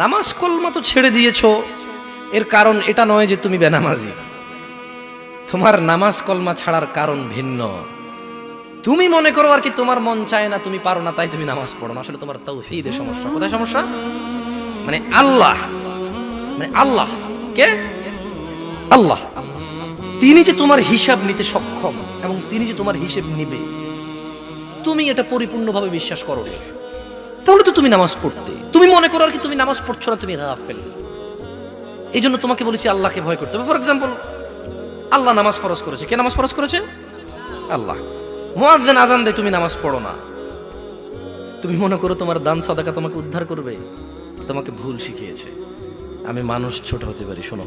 নামাজ কলমা তো ছেড়ে দিয়েছো, এর কারণ এটা নয় যে তুমি বেনামাজি। তোমার নামাজ কলমা ছাড়ার কারণ ভিন্ন। তুমি মনে করো আর কি তোমার মন চায় না, তুমি পারো না, তাই তুমি নামাজ পড়ো না। আসলে তোমার তাওহীদের সমস্যা। কোথায় সমস্যা? মানে আল্লাহ, কে? আল্লাহ তিনি যে তোমার হিসাব নিতে সক্ষম এবং তিনি যে তোমার হিসেব নিবে, তুমি এটা পরিপূর্ণভাবে বিশ্বাস করো না, তাহলে তো তুমি নামাজ পড়তে। তুমি মনে করো আর কি তুমি নামাজ পড়ছো না, তুমি গাফেল। এই জন্য তোমাকে বলেছি আল্লাহকে ভয় করতে হবে। ফর এক্সাম্পল, আল্লাহ নামাজ ফরজ করেছে। কে নামাজ ফরজ করেছে? আল্লাহ। মুয়াজ্জিন আজান দেয়, তুমি নামাজ পড়ো না। তুমি মনে করো তোমার দান সাদাকা তোমাকে উদ্ধার করবে? তোমাকে ভুল শিখিয়েছে। আমি মানুষ, ছোট হতে পারি। শোনো,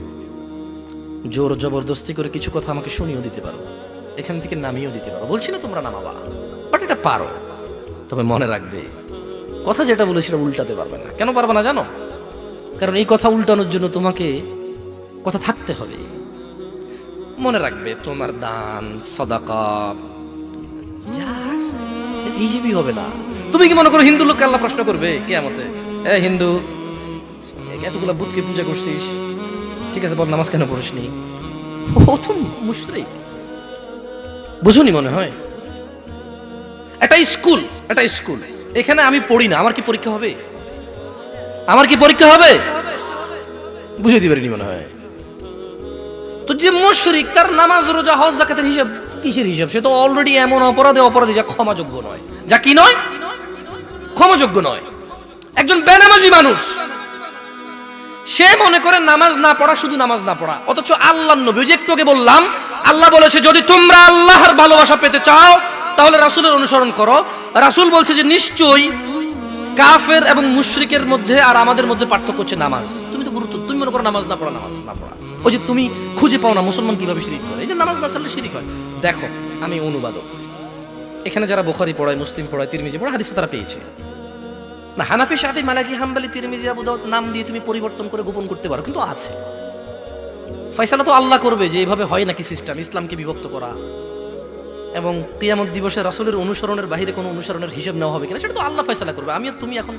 জোর জবরদস্তি করে কিছু কথা আমাকে শুনিয়েও দিতে পারো, এখান থেকে নামিয়েও দিতে পারো। বলছি না তোমরা নামাবা, বাট এটা পারো। তবে মনে রাখবে, কথা যেটা বলে সেটা উল্টাতে পারবে না। কেন পারবে না জানো? কারণ এই কথা উল্টানোর জন্য তোমাকে কথা থাকতে হবে। মনে রাখবে, তোমার দান সাদাকা হিসেবই হবে না। তুমি কি মনে করো হিন্দু লোককে আল্লাহ প্রশ্ন করবে কিয়ামতে, এ হিন্দু, এতগুলা বুতকে পূজা করছিস, ঠিক আছে বল নামাজ কেন পড়িসনি? ও তো মুশরিক। বুঝুনি মনে হয়? এটা স্কুল, এখানে আমি পড়ি না, আমার কি পরীক্ষা হবে? বুঝে দিতে পারিনি মনে হয়। তো যে মুশরিক, তার নামাজ রোজা হজ যাকাতের হিসাব কিসের হিসাব? সে তো অলরেডি এমন অপরাধী যা ক্ষমাযোগ্য নয়, যা কি নয়, ক্ষমাযোগ্য নয়। একজন বেনামাজি মানুষ, সে মনে করে নামাজ না পড়া শুধু নামাজ না পড়া, অথচ আল্লাহর নবী, যে একটু আগে বললাম, আল্লাহ বলেছে যদি তোমরা আল্লাহর ভালোবাসা পেতে চাও তাহলে রাসূলের অনুসরণ করো। রাসূল বলছে যে নিশ্চয়ই কাফের এবং মুশরিকের মধ্যে আর আমাদের মধ্যে পার্থক্য হচ্ছে নামাজ। তুমি মনে করো নামাজ না পড়া। ওই যে তুমি খুঁজে পাও না মুসলমান কিভাবে শিরিক করে, এই যে নামাজ না ছাড়লে শিরিক হয়। দেখো, আমি অনুবাদক, এখানে যারা বুখারী পড়ায়, মুসলিম পড়ায়, তিরমিজি পড়ায়, হাদিস তারা পেয়েছে না। হানাফি, শাফি, মালিকি, হাম্বলি, তিরমিজি, আবু দাউদ নাম দিয়ে তুমি পরিবর্তন করে গোপন করতে পারো, কিন্তু আছে। ফয়সালা তো আল্লাহ করবে যে এভাবে হয় নাকি সিস্টেম, ইসলামকে বিভক্ত করা এবং কিয়ামত দিবসে রাসূলের অনুসরণের বাইরে কোনো অনুসরণের হিসাব নেওয়া হবে কিনা, সেটা তো আল্লাহ ফয়সালা করবে। আমি আর তুমি এখন